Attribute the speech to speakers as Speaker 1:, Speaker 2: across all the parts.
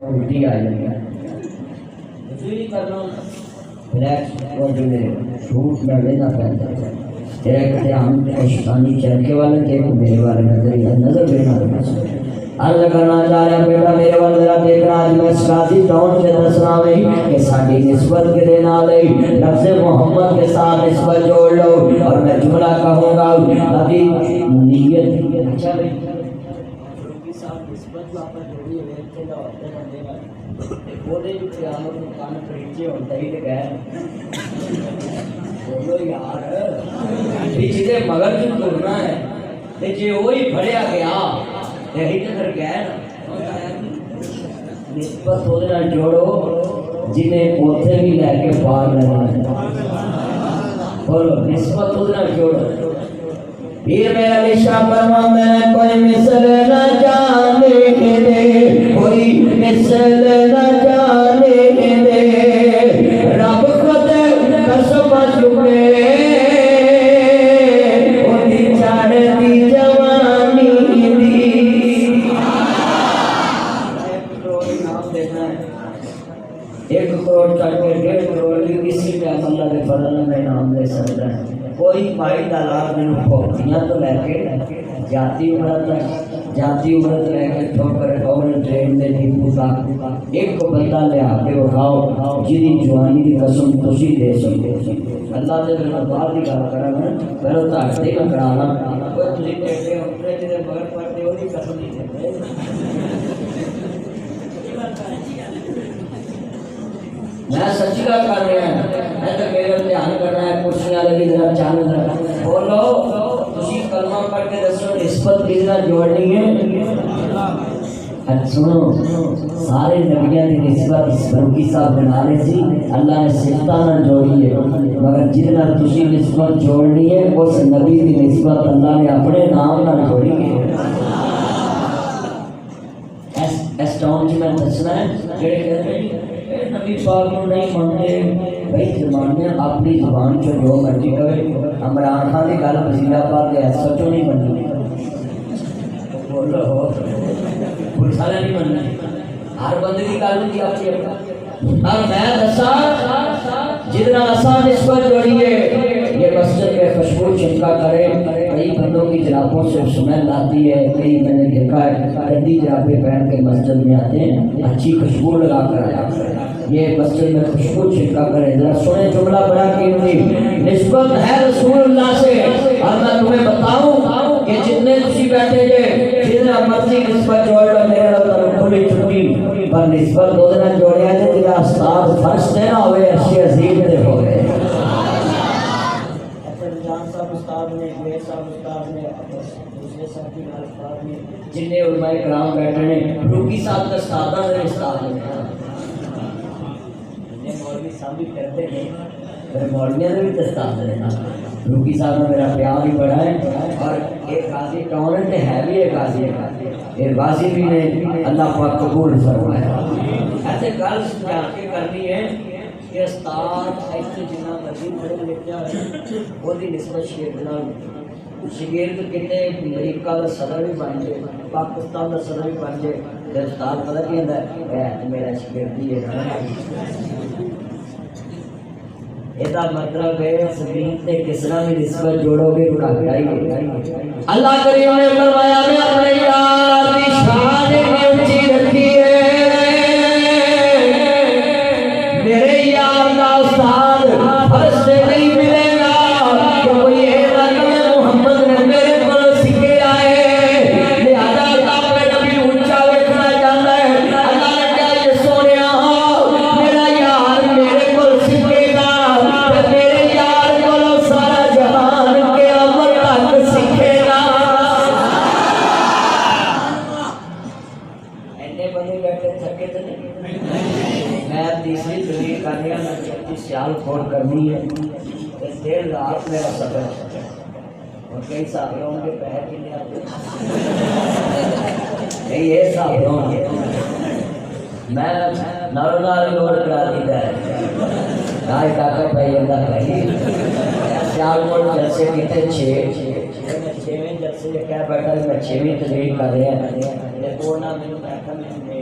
Speaker 1: الٹی آ جائے چھوٹ میں لینا پہنتا ہے تیرا کہتے ہم اشتانی چرکے والے تھے میرے والے نظر دینا اللہ کرنا چاہ رہا بیٹا میرے والے ذرا دیکھنا آج میں سکاتی ٹاؤن سے دسنا میں کہ ساڑھی نسبت کے دینا لے لفظ محمد کے ساتھ نسبت جوڑ لو اور میں جملہ کہوں گا ابھی نیت اچھا بھئی کے ساتھ نسبت جو آپ جوڑی ہے ویب کے ہوتے ہیں دے گا بولے جو قیامت میں کان پریچے ہوتا ہی لگا ہے بولو یار یہ چیزیں مگر جو کرنا ہے لیکن وہی بھڑیا گیا یہی تو پھر کیا ہے نسبت ہو دینا جوڑو جنہیں پوتھے بھی لے کے باہر رہنا بولو نسبت ہو دینا جوڑو پیر میرا لشا فرما میں کوئی مثل نہ جانے دے کوئی مثل نہ جانے دے رب خود قسم چکے اُنہیں چاڑتی جوانی دی ایک کروڑ کر کے 1.5 کروڑ کسی پہ اللہ کے فضل میں انعام دے سکتا ہے کوئی بھائی دلال میں پھوکیاں تو لے کے جاتی عمرت لے کے ٹھوکر اور ٹرین میں نہیں پوچھا ایک کو بندہ لے آ کے اٹھاؤ جی جوانی کی قسم تسی دے سکتے اللہ نے میرا بار کی گل کرا پہلے تو ہٹے کا کرانا کوئی تسی بیٹھے اپنے جڑے مگر پڑتے وہی قسم نہیں دیتے میں سچی کا کر رہا ہوں میں تو میرے امتحان کرنا ہے کرسیاں لگی ذرا چاند ذرا بولو تسی کلمہ پڑھ کے دسو نسبت کتنا جوڑنی ہے سنو سارے نبیوں کی نسبت فروخی صاحب بنا رہے سی اللہ نے صفتاں نہ جوڑی ہے مگر جتنا تسی نسبت جوڑنی ہے اس نبی کی نسبت اللہ نے اپنے نام نہ جوڑی ہے اس ٹاؤن میں دسنا ہے جڑے کہتے ہیں نبی پاک کو نہیں مانتے بھائی زمانے اپنی زبان چو جو مرضی کرے عمران خان کی گل وزیر آباد کے سچو نہیں مننی بولو پولیس والے نہیں مننا ہر بندے کی گل نہیں آتی اور میں دسا جتنا آسان نسبت جوڑی ہے یہ مسجد میں خوشبو چمکا کرے کئی بندوں کی جرابوں سے سمیل آتی ہے کئی میں نے دیکھا ہے گندی جرابیں پہن کے مسجد میں آتے ہیں اچھی خوشبو لگا کر آیا یہ مسجد میں خوشبو چھڑکا کرے ذرا سنیں جملہ بڑا قیمتی نسبت ہے رسول اللہ سے اور میں تمہیں بتاؤں کہ جتنے تسی بیٹھے جے جتنا مرضی نسبت جوڑ لو میرے رب کھلی چھٹی پر نسبت دو دن جوڑیا جے جا استاد فرش دینا ہوئے اچھی عظیم دے ہو گئے جان صاحب استاد نے میرے صاحب استاد نے دوسرے صاحب کی استاد نے جنہیں علماء کرام بیٹھے نے روکی صاحب کا استادہ نے استاد نے مولوی صاحب بھی کرتے ہیں میرے مولویوں نے بھی دستاز دینا روکی صاحب نے میرا پیار بھی بڑھا ہے اور ایک قاضی ٹاؤن ہے بھی ایک قاضی ہے ایک قاضی بھی نے اللہ پاک قبول فرمایا ایسے گل جا کے کرنی ہے کہ استاد ایسے جنہ مرضی پڑھے لکھے ہوئے وہ دی نسبت شگرد کتنے امریکہ کا صدر بھی بن جائے پاکستان کا صدر بھی بن جائے تو استاد پتہ کی ہوتا ہے میرا شگردی ہے یہ مطلب ہے زمین سے کس طرح بھی نسبت جوڑو گے اللہ کریم نے فرمایا میں اپنے یار کی شان اونچی رکھی ہے میرے یار کا استاد فرش سے نہیں ملے گا کہ کوئی ایسا محمد نے میرے پر سکھے آئے لہذا اللہ پہ نبی اونچا ویکھنا چاہتا ہے اللہ نے کہا یہ سونیا میرا یار میرے پر سکھے گا میرے یار کو سارا جہان کے عمر تک سکھے گا اینے بنے بیٹھے تھکے تو نہیں میں تیسری دلیل کرنے میں سیال کھوڑ کرنی ہے دیر رات میرا سفر اور کئی صاحبوں کے پہر کے لیے آتے کئی یہ صاحبوں میں نارونال روڈ کرا دیتا ہے رائے ڈاکر بھائی اللہ کہی سیال موڑ جلسے کہتے 6ویں جلسے کیا بیٹھا ہے میں 6ویں تدریل کر رہے ہیں توڑنا میں بیٹھا میں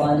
Speaker 1: 5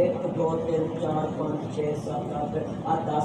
Speaker 1: 1 2 3 4 5 6 7 8 10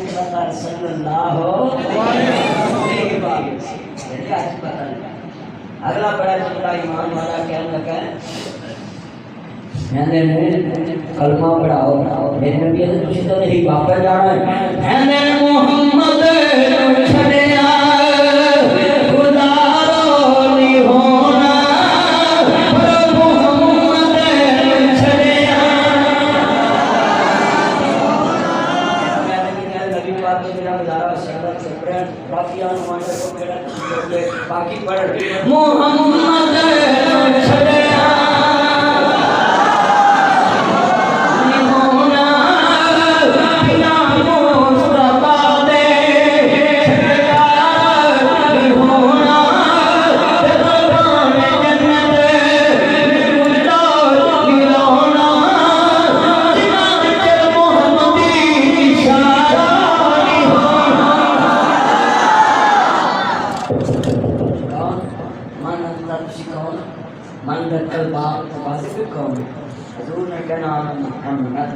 Speaker 1: صلی اللہ علیہ وسلم. اگلا بڑا چھوٹا ایمان والا کہنے لگا کہنے نے کلمہ پڑھاؤ میرے نبی نے کچھ تو نہیں واپس جانا ہے. کہنے محمد چھڑیا گزارو نہیں ہونا محمد چھڑیا. نبی پاک نے میرا گزارا شہادت سے پڑھ باقی آنوانہ کو میرا باقی پڑھ محمد چھڑیا حضور نے کہنا محمد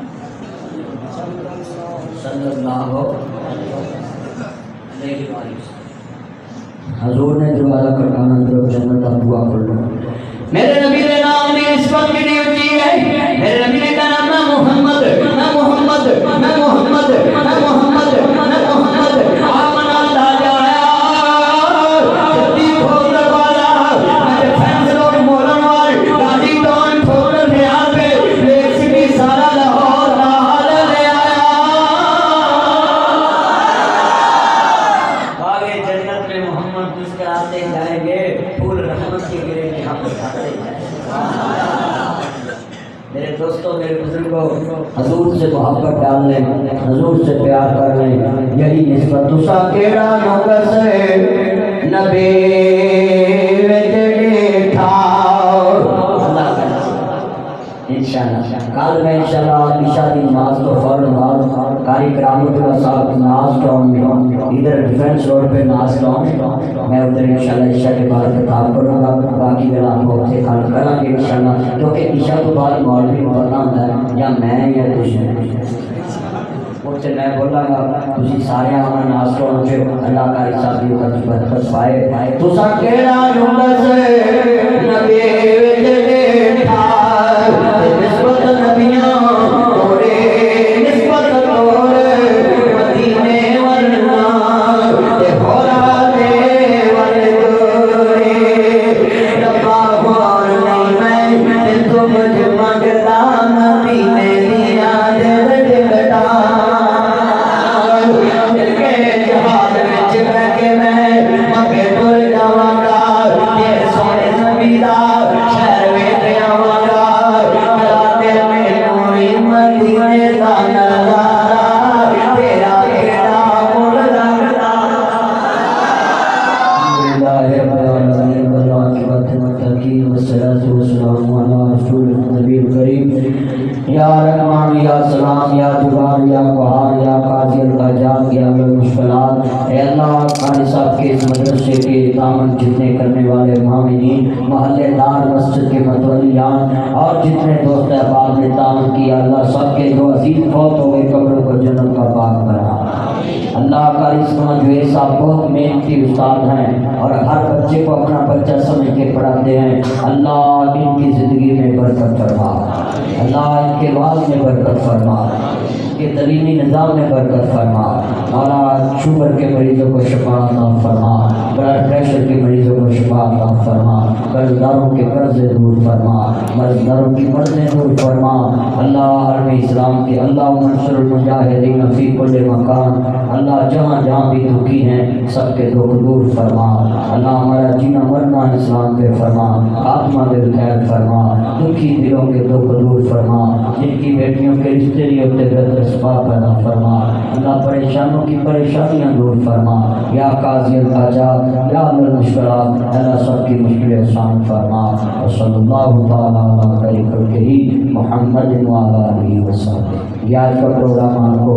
Speaker 1: صلی اللہ علیہ وسلم. حضور نے دروازہ کھٹکانا طرف جنت آپ دعا کر لو. میرے نبی کے نام میں نسبت کی نہیں ہوتی ہے. میرے نبی نے کہا میں محمد میں محمد میں محمد میں محمد میں محمد آمنا اللہ جایا جلدی کھول والا میرے فینس روڈ مولن وال گاڑی ٹون ٹھوکر میں آ کے ایک سٹی سارا لاہور نال لے آیا. آگے جنت میں محمد مسکراتے جائیں گے پھول رحمت کے گرے یہاں پہ کھاتے جائیں. میرے دوستوں میرے بزرگوں حضور سے محبت ڈال لیں حضور سے پیار کر لیں. یہی نسبت تسا کیڑا نوکر سے نبی وچ ٹھاؤ. انشاءاللہ کل میں انشاءاللہ عشاء کی نماز کو فوراً بعد قاری کرام کے ساتھ نماز ٹاؤن میں ادھر ڈیفینس روڈ پہ نماز ٹاؤن میں ادھر انشاءاللہ عشاء کے بعد خطاب کروں گا. باقی میرا آپ کو سے کھانا کریں گے انشاءاللہ کیونکہ عشاء تو بعد مولوی پڑھنا ہوتا ہے یا میں یا کچھ اس سے میں بولا گا تسی سارے آمن نماز ٹاؤن پہ اللہ کا حساب بھی برکت پائے. تسا کیڑا نمبر سے نبی وچ نسبت نبیاں توڑے نسبت توڑے مدینے ورنا تے ہورا دے ور توڑے ربا ہور نہیں میں تو مجھ منگتا مدینے دیا دل بٹا دل کے جہاد وچ رہ کے میں مکے ٹر جاواں گا تے سونے نبی دا شہر وچ آواں گا. مدینے کا نظارہ تیرا کیڑا مول لگتا. الحمدللہ رب العالمین والعاقبۃ للمتقین والصلاۃ والسلام علی رسول النبی الکریم. یا رحمان یا سلام یا جبار یا قہار یا قاضی الحاجات یا المشکلات. اے اللہ قاری صاحب کے اس مدرسے کے دامن جتنے کرنے والے معاملین محلے دار مسجد کے متولیان اور جتنے دوست احباب نے دامن کیا اللہ سب کے جو عزیز فوت ہو گئے قبروں کو جنت کا باغ بنا. اللہ قاری سمجھ صاحب بہت محنتی استاد ہیں اور ہر بچے کو اپنا بچہ سمجھ کے پڑھاتے ہیں. اللہ ان کی زندگی میں برکت فرما. اللہ ان کے بعد میں برکت فرما. ان کے تعلیمی نظام میں برکت فرما. مولا شوگر کے مریضوں کو شفا عطا فرما. بلڈ پریشر کے مریضوں کو شفا عطا فرما. قرض داروں کے قرض دور فرما. مرض داروں کی مرضیں دور فرما. اللہ عالم اسلام کے اللہ منصر المجاہدین فی کل مکان. اللہ جہاں جہاں بھی دکھی ہیں سب کے دکھ دور فرما. اللہ ہمارا جینا مرنا اسلام پہ فرما. آتما دل خیر فرما. دکھی دلوں کے دکھ دور فرما. جن کی بیٹیوں کے رشتے نہیں ہوتے بہتر اسباب پیدا فرما. اللہ پریشانوں کی پریشانیاں دور فرما. یا قاضی الحاجات یا حل المشکلات اللہ سب کی مشکلیں آسان فرما. صلی اللہ تعالیٰ علیہ خیر خلقہ محمد وعلی آلہ وصحبہ. یا پروگرام کو